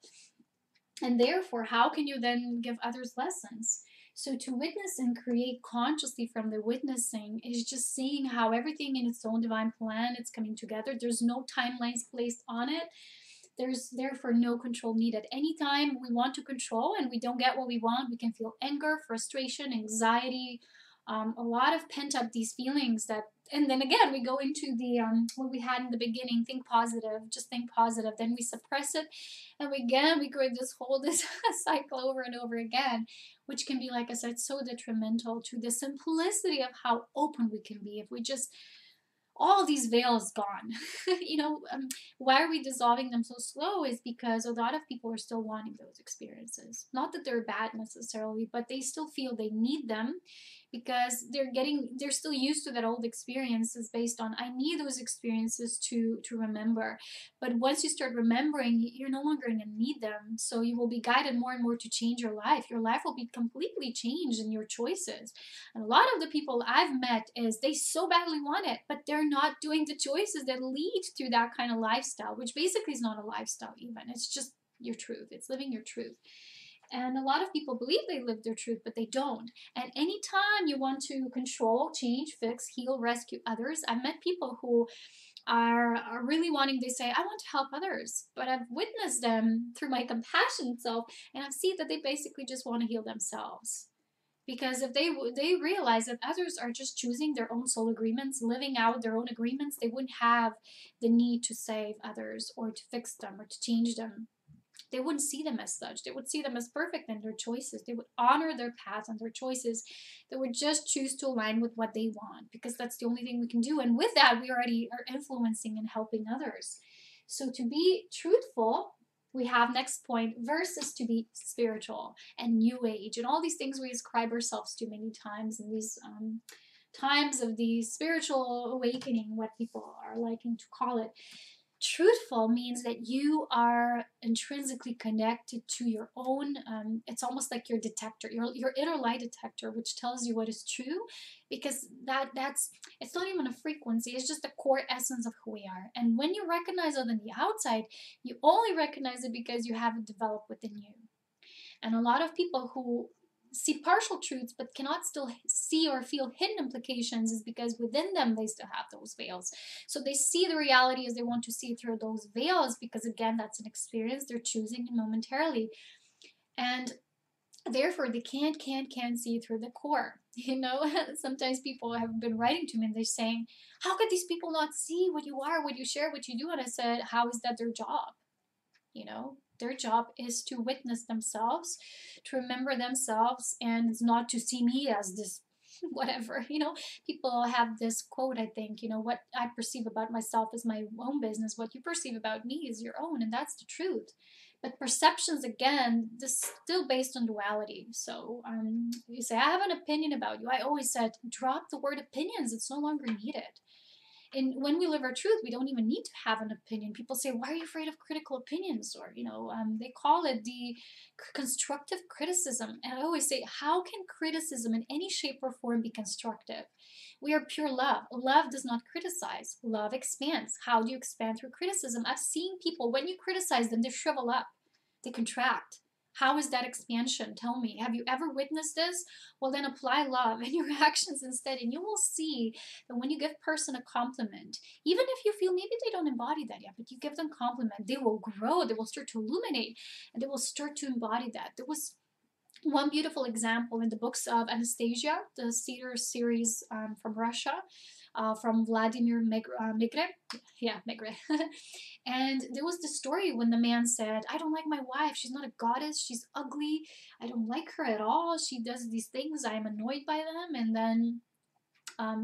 And therefore, how can you then give others lessons? So to witness and create consciously from the witnessing is just seeing how everything in its own divine plan is coming together. There's no timelines placed on it. There's therefore no control needed. Anytime we want to control and we don't get what we want, we can feel anger, frustration, anxiety, a lot of pent up these feelings that, and then again we go into the what we had in the beginning, think positive, just think positive, then we suppress it, and we go this whole this cycle over and over again, which can be, like I said, so detrimental to the simplicity of how open we can be if we just, all these veils gone. Why are we dissolving them so slow is because a lot of people are still wanting those experiences. Not that they're bad necessarily, but they still feel they need them because they're still used to that old experiences based on, I need those experiences to remember. But once you start remembering, you're no longer going to need them. So you will be guided more and more to change your life. Your life will be completely changed in your choices. And a lot of the people I've met is they so badly want it, but they're not doing the choices that lead to that kind of lifestyle, which basically is not a lifestyle even. It's just your truth. It's living your truth. And a lot of people believe they live their truth, but they don't. And anytime you want to control, change, fix, heal, rescue others, I've met people who are really wanting, they say, I want to help others, but I've witnessed them through my compassion self, and I've seen that they basically just want to heal themselves. Because if they realize that others are just choosing their own soul agreements, living out their own agreements, they wouldn't have the need to save others or to fix them or to change them. They wouldn't see them as such. They would see them as perfect in their choices. They would honor their path and their choices. They would just choose to align with what they want, because that's the only thing we can do. And with that, we already are influencing and helping others. So to be truthful, we have next point, versus to be spiritual and new age and all these things we ascribe ourselves to many times in these times of the spiritual awakening, what people are liking to call it. Truthful means that you are intrinsically connected to your own, it's almost like your detector, your inner light detector, which tells you what is true, because that's, it's not even a frequency, it's just the core essence of who we are. And when you recognize it on the outside, you only recognize it because you have it developed within you. And a lot of people who see partial truths but cannot still see or feel hidden implications is because within them they still have those veils. So they see the reality as they want to see through those veils, because again, that's an experience they're choosing momentarily, and therefore they can't see through the core. Sometimes people have been writing to me and they're saying, how could these people not see what you are, what you share, what you do? And I said, how is that their job? Their job is to witness themselves, to remember themselves, and not to see me as this whatever. People have this quote, I think, what I perceive about myself is my own business, what you perceive about me is your own, and that's the truth. But perceptions, again, this is still based on duality. So you say, I have an opinion about you. I always said, drop the word opinions. It's no longer needed. And when we live our truth, we don't even need to have an opinion. People say, why are you afraid of critical opinions? Or, they call it the constructive criticism. And I always say, how can criticism in any shape or form be constructive? We are pure love. Love does not criticize. Love expands. How do you expand through criticism? I've seen people, when you criticize them, they shrivel up. They contract. How is that expansion? Tell me. Have you ever witnessed this? Well, then apply love in your actions instead, and you will see that when you give a person a compliment, even if you feel maybe they don't embody that yet, but you give them a compliment, they will grow, they will start to illuminate, and they will start to embody that. There was one beautiful example in the books of Anastasia, the Cedar series from Russia, from Vladimir Megre. Yeah, Megre. And there was the story when the man said, I don't like my wife. She's not a goddess. She's ugly. I don't like her at all. She does these things. I am annoyed by them. And then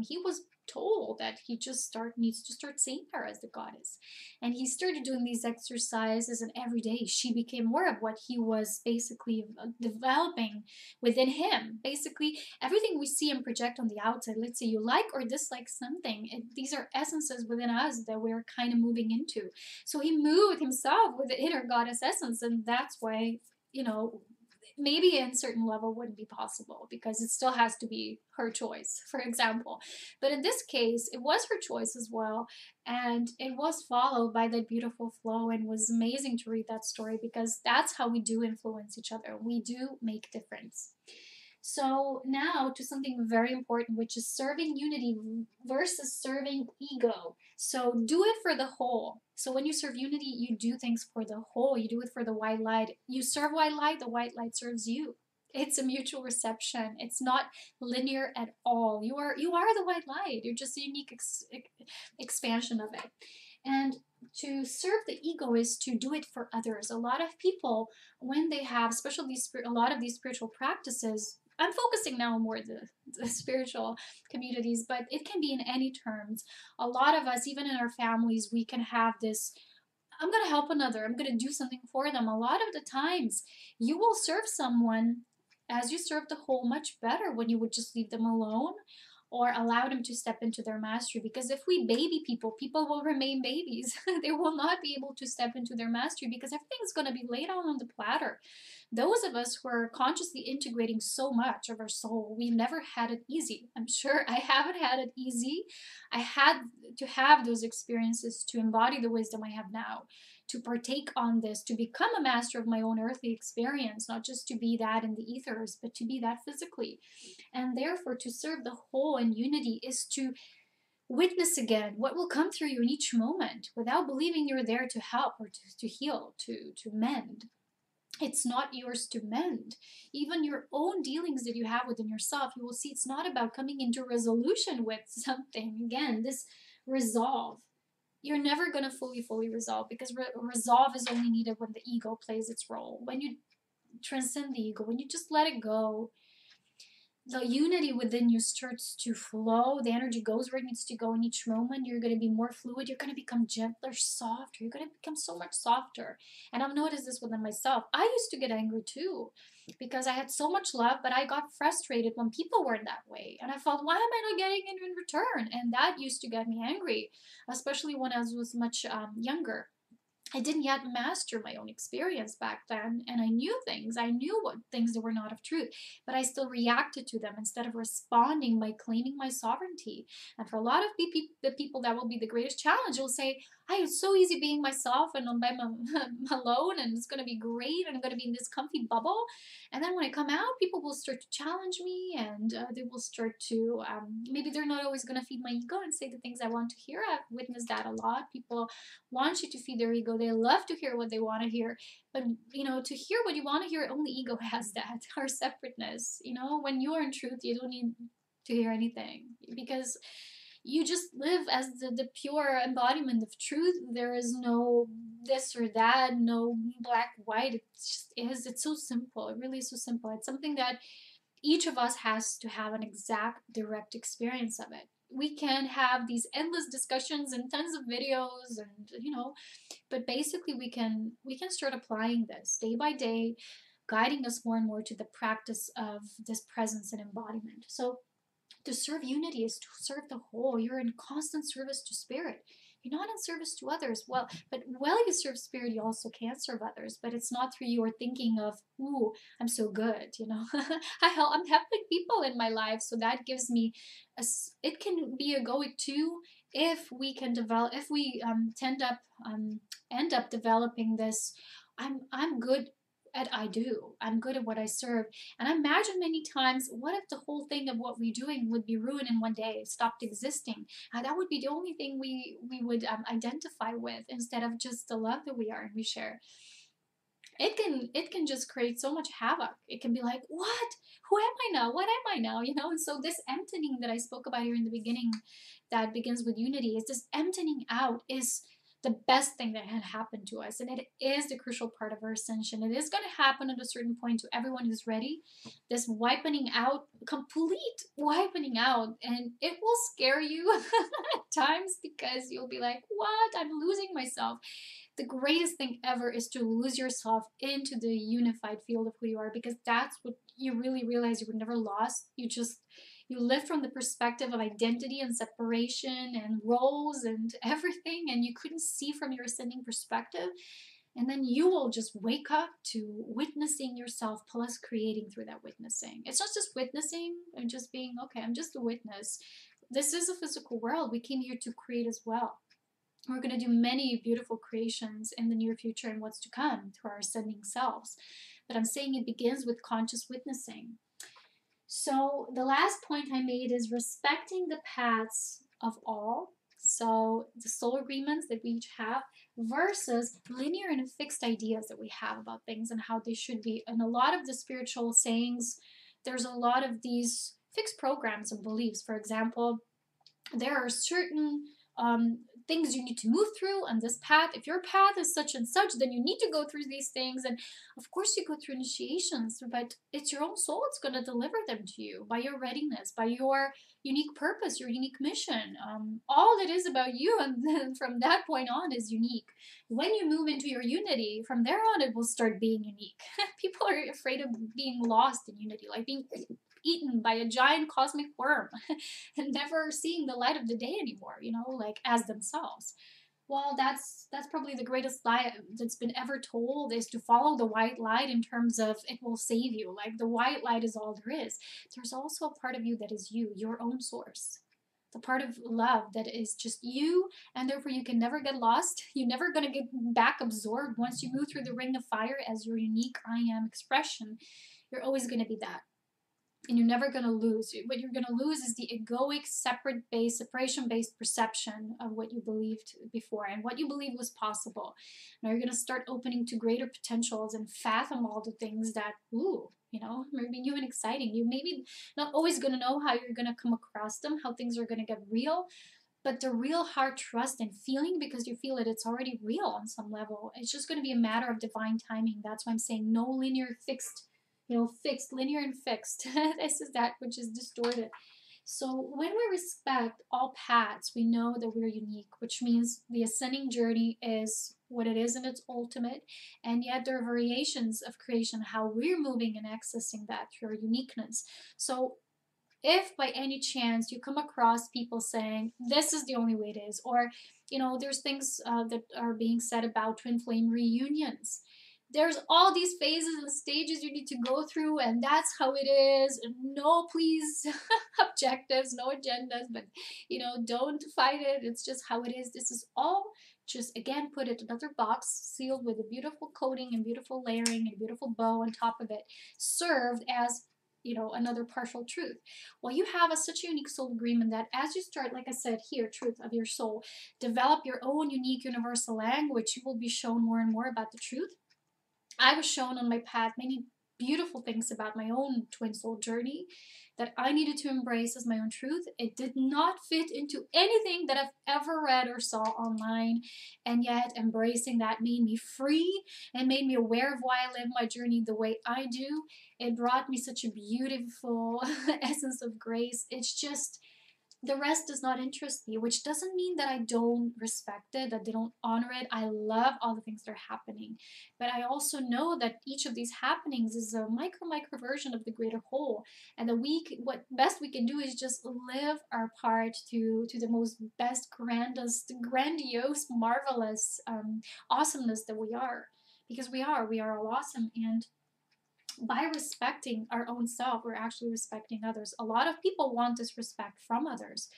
he was told that he just needs to start seeing her as the goddess. And he started doing these exercises, and every day she became more of what he was basically developing within him. Basically, everything we see and project on the outside, let's say you like or dislike something, these are essences within us that we're kind of moving into. So he moved himself with the inner goddess essence, and that's why, you know, maybe in certain level wouldn't be possible because it still has to be her choice, for example. But in this case, it was her choice as well, and it was followed by that beautiful flow, and was amazing to read that story because that's how we do influence each other. We do make difference. So now to something very important, which is serving unity versus serving ego. So do it for the whole. So when you serve unity, you do things for the whole. You do it for the white light. You serve white light, the white light serves you. It's a mutual reception. It's not linear at all. You are the white light. You're just a unique expansion of it. And to serve the ego is to do it for others. A lot of people, when they have, especially a lot of these spiritual practices, I'm focusing now more the spiritual communities, but it can be in any terms. A lot of us, even in our families, we can have this, I'm going to help another, I'm going to do something for them. A lot of the times, you will serve someone as you serve the whole much better when you would just leave them alone or allow them to step into their mastery. Because if we baby people, people will remain babies. They will not be able to step into their mastery because everything's going to be laid out on the platter. Those of us who are consciously integrating so much of our soul, we've never had it easy. I'm sure I haven't had it easy. I had to have those experiences to embody the wisdom I have now, to partake on this, to become a master of my own earthly experience, not just to be that in the ethers, but to be that physically. And therefore, to serve the whole in unity is to witness again what will come through you in each moment without believing you're there to help or to heal, to mend. It's not yours to mend. Even your own dealings that you have within yourself, you will see it's not about coming into resolution with something. Again, this resolve. You're never going to fully resolve because resolve is only needed when the ego plays its role. When you transcend the ego, when you just let it go, the unity within you starts to flow. The energy goes where it needs to go in each moment. You're going to be more fluid. You're going to become gentler, softer. You're going to become so much softer. And I've noticed this within myself. I used to get angry too because I had so much love, but I got frustrated when people weren't that way. And I felt, why am I not getting it in return? And that used to get me angry, especially when I was much younger. I didn't yet master my own experience back then, and I knew things. I knew what things that were not of truth, but I still reacted to them instead of responding by claiming my sovereignty. And for a lot of the people, that will be the greatest challenge. Will say, it's so easy being myself, and I'm alone, and it's going to be great, and I'm going to be in this comfy bubble. And then when I come out, people will start to challenge me, and they will start to, maybe they're not always going to feed my ego and say the things I want to hear. I've witnessed that a lot. People want you to feed their ego. They love to hear what they want to hear. But, to hear what you want to hear, only ego has that, our separateness. When you are in truth, you don't need to hear anything because you just live as the pure embodiment of truth. There is no this or that, no black, white. It just is. It's so simple. It really is so simple. It's something that each of us has to have an exact, direct experience of it. We can have these endless discussions and tons of videos and but basically we can start applying this day by day, guiding us more and more to the practice of this presence and embodiment. So to serve unity is to serve the whole. You're in constant service to spirit. You're not in service to others. But while you serve spirit, you also can serve others. But it's not through your thinking of, ooh, I'm so good, I'm helping people in my life. So that gives me, it can be egoic too if we can develop, if we end up developing this, I'm good I'm good at what I serve. And I imagine many times, what if the whole thing of what we're doing would be ruined in one day, stopped existing? That would be the only thing we would identify with instead of just the love that we are and we share. It can just create so much havoc. It can be like, what? Who am I now? What am I now? And so this emptying that I spoke about here in the beginning, that begins with unity, is this emptying out is the best thing that had happened to us. And it is the crucial part of our ascension. It is going to happen at a certain point to everyone who's ready. This wiping out, complete wiping out. And it will scare you at times because you'll be like, what? I'm losing myself. The greatest thing ever is to lose yourself into the unified field of who you are, because that's what you really realize you were never lost. You live from the perspective of identity and separation and roles and everything, and you couldn't see from your ascending perspective. And then you will just wake up to witnessing yourself plus creating through that witnessing. It's not just witnessing and just being, okay, I'm just a witness. This is a physical world. We came here to create as well. We're going to do many beautiful creations in the near future and what's to come through our ascending selves. But I'm saying it begins with conscious witnessing. So the last point I made is respecting the paths of all. So the soul agreements that we each have versus linear and fixed ideas that we have about things and how they should be. And a lot of the spiritual sayings, there's a lot of these fixed programs and beliefs. For example, there are certain things you need to move through on this path. If your path is such and such, then you need to go through these things. And of course you go through initiations, but it's your own soul that's going to deliver them to you by your readiness, by your unique purpose, your unique mission. All it is about you, and then from that point on is unique. When you move into your unity, from there on it will start being unique. People are afraid of being lost in unity, like being eaten by a giant cosmic worm and never seeing the light of the day anymore, you know, like as themselves. Well, that's probably the greatest lie that's been ever told, is to follow the white light in terms of it will save you. Like the white light is all there is. There's also a part of you that is you, your own source. The part of love that is just you, and therefore you can never get lost. You're never going to get back absorbed once you move through the ring of fire as your unique I am expression. You're always going to be that. And you're never going to lose. What you're going to lose is the egoic, separation-based perception of what you believed before and what you believed was possible. Now you're going to start opening to greater potentials and fathom all the things that, ooh, you know, maybe new and exciting. You maybe not always going to know how you're going to come across them, how things are going to get real, but the real heart trust and feeling, because you feel it, it's already real on some level. It's just going to be a matter of divine timing. That's why I'm saying no linear fixed, fixed, linear and fixed. This is that which is distorted. So when we respect all paths, we know that we're unique, which means the ascending journey is what it is in its ultimate, and yet there are variations of creation, how we're moving and accessing that through our uniqueness. So if by any chance you come across people saying this is the only way it is, or there's things that are being said about twin flame reunions, there's all these phases and stages you need to go through, and that's how it is. No, please, objectives, no agendas, but don't fight it. It's just how it is. This is all just, again, put it in another box, sealed with a beautiful coating and beautiful layering and beautiful bow on top of it, served as another partial truth. Well, you have such a unique soul agreement that as you start, like I said here, truth of your soul, develop your own unique universal language, you will be shown more and more about the truth. I was shown on my path many beautiful things about my own twin soul journey that I needed to embrace as my own truth. It did not fit into anything that I've ever read or saw online, and yet embracing that made me free and made me aware of why I live my journey the way I do. It brought me such a beautiful essence of grace. It's just, the rest does not interest me, which doesn't mean that I don't respect it, that they don't honor it. I love all the things that are happening. But I also know that each of these happenings is a micro version of the greater whole. And that what best we can do is just live our part to the most best, grandest, grandiose, marvelous awesomeness that we are. Because we are all awesome. And by respecting our own self, we're actually respecting others. A lot of people want this respect from others,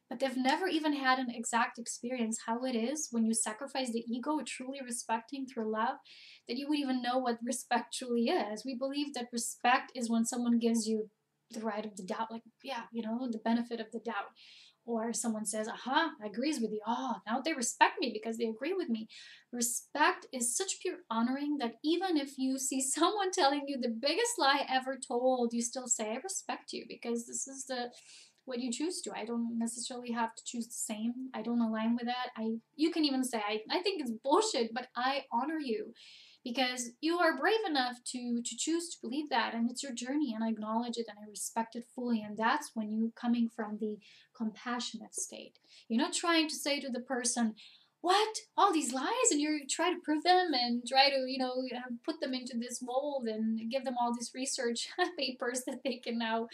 but they've never even had an exact experience how it is when you sacrifice the ego, truly respecting through love, that you would even know what respect truly is. We believe that respect is when someone gives you the right of the doubt, like, yeah, the benefit of the doubt. Or someone says, aha, agrees with you. Oh, now they respect me because they agree with me. Respect is such pure honoring that even if you see someone telling you the biggest lie ever told, you still say, I respect you, because this is the what you choose to. I don't necessarily have to choose the same. I don't align with that. You can even say, I think it's bullshit, but I honor you because you are brave enough to choose to believe that, and it's your journey, and I acknowledge it and I respect it fully. And that's when you coming from the compassionate state. You're not trying to say to the person, what, all these lies, and you try to prove them and try to, put them into this mold and give them all these research papers that they can now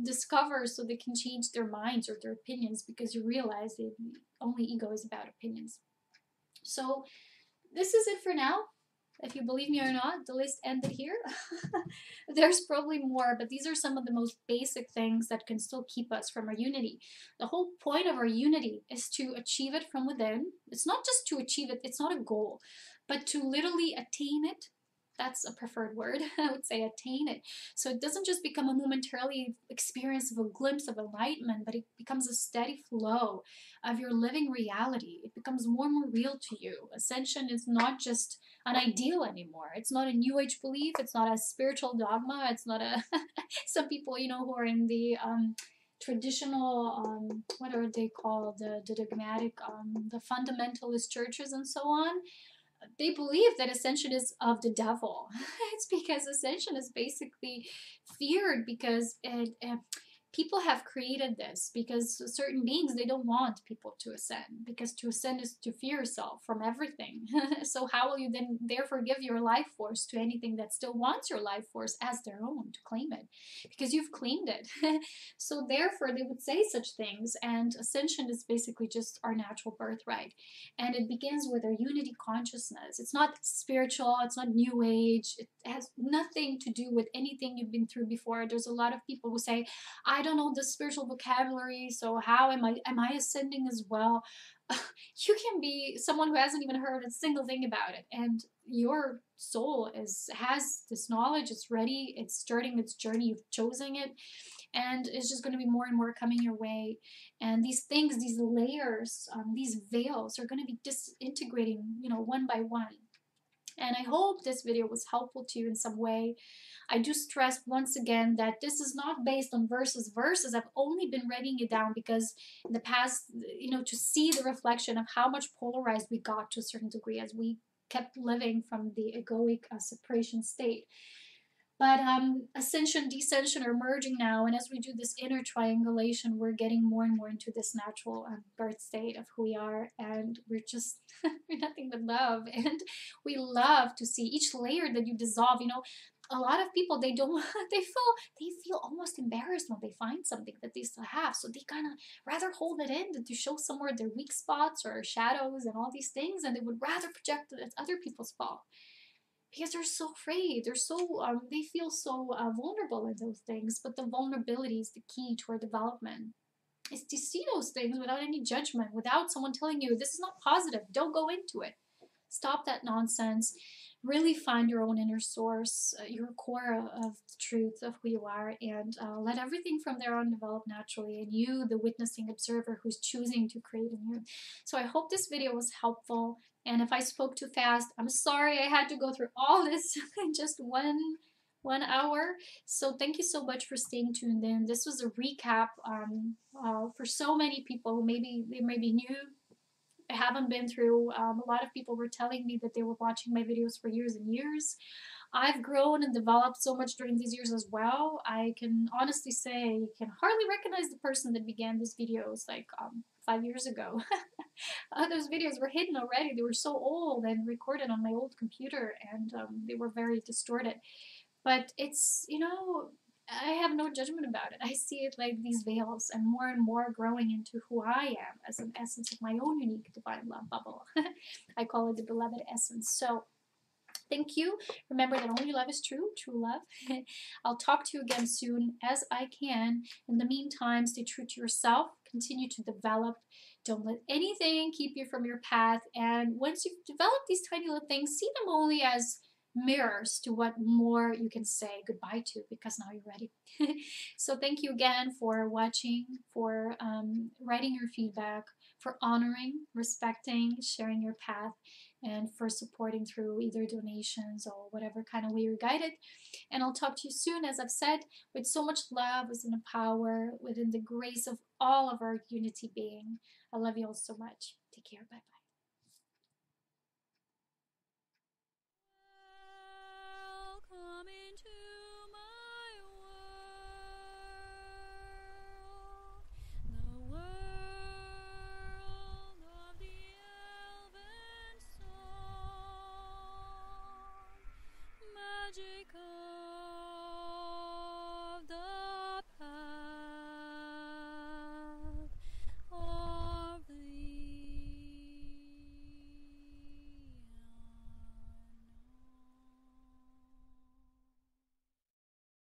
discover so they can change their minds or their opinions, because you realize that only ego is about opinions. So this is it for now. If you believe me or not, the list ended here. There's probably more, but these are some of the most basic things that can still keep us from our unity. The whole point of our unity is to achieve it from within. It's not just to achieve it, it's not a goal, but to literally attain it. That's a preferred word. I would say attain it. So it doesn't just become a momentarily experience of a glimpse of enlightenment, but it becomes a steady flow of your living reality. It becomes more and more real to you. Ascension is not just an ideal anymore. It's not a new age belief. It's not a spiritual dogma. It's not a some people, who are in the traditional what are they called, the dogmatic, the fundamentalist churches and so on. They believe that ascension is of the devil. It's because ascension is basically feared because people have created this because certain beings, they don't want people to ascend, because to ascend is to fear yourself from everything. So how will you then therefore give your life force to anything that still wants your life force as their own, to claim it, because you've claimed it? So therefore they would say such things, and ascension is basically just our natural birthright, and it begins with our unity consciousness. It's not spiritual, it's not new age, it has nothing to do with anything you've been through before. There's a lot of people who say, I don't know the spiritual vocabulary, so how am I ascending as well? You can be someone who hasn't even heard a single thing about it, and your soul has this knowledge. It's ready, it's starting its journey, you've chosen it, and it's just going to be more and more coming your way. And these things, these layers, these veils are going to be disintegrating, one by one. And I hope this video was helpful to you in some way. I do stress once again that this is not based on verses. I've only been writing it down because in the past, to see the reflection of how much polarized we got to a certain degree as we kept living from the egoic separation state. But ascension, descension are merging now, and as we do this inner triangulation, we're getting more and more into this natural birth state of who we are, and we're just we're nothing but love, and we love to see each layer that you dissolve. A lot of people, they don't they feel almost embarrassed when they find something that they still have, so they kind of rather hold it in than to show somewhere their weak spots or shadows and all these things, and they would rather project it as other people's fault, because they're so afraid. They feel so vulnerable in those things. But the vulnerability is the key to our development. Is to see those things without any judgment, without someone telling you this is not positive, don't go into it. Stop that nonsense. Really find your own inner source, your core of the truth of who you are, and let everything from there on develop naturally, and you, the witnessing observer who's choosing to create in you. So I hope this video was helpful, and if I spoke too fast, I'm sorry. I had to go through all this in just one hour. So thank you so much for staying tuned in. This was a recap for so many people who they may be new, haven't been through. A lot of people were telling me that they were watching my videos for years and years. I've grown and developed so much during these years as well. I can honestly say I can hardly recognize the person that began these videos like 5 years ago. Those videos were hidden already. They were so old and recorded on my old computer, and they were very distorted. But it's, I have no judgment about it. I see it like these veils, and more growing into who I am as an essence of my own unique divine love bubble. I call it the beloved essence. So thank you. Remember that only love is true love. I'll talk to you again soon as I can. In the meantime, stay true to yourself. Continue to develop. Don't let anything keep you from your path. And once you've developed these tiny little things, see them only as mirrors to what more you can say goodbye to, because now you're ready. So thank you again for watching, for writing your feedback, for honoring, respecting, sharing your path. and for supporting through either donations or whatever kind of way you're guided. And I'll talk to you soon, as I've said, with so much love, within the power, within the grace of all of our unity being. I love you all so much. Take care. Bye bye. Welcome into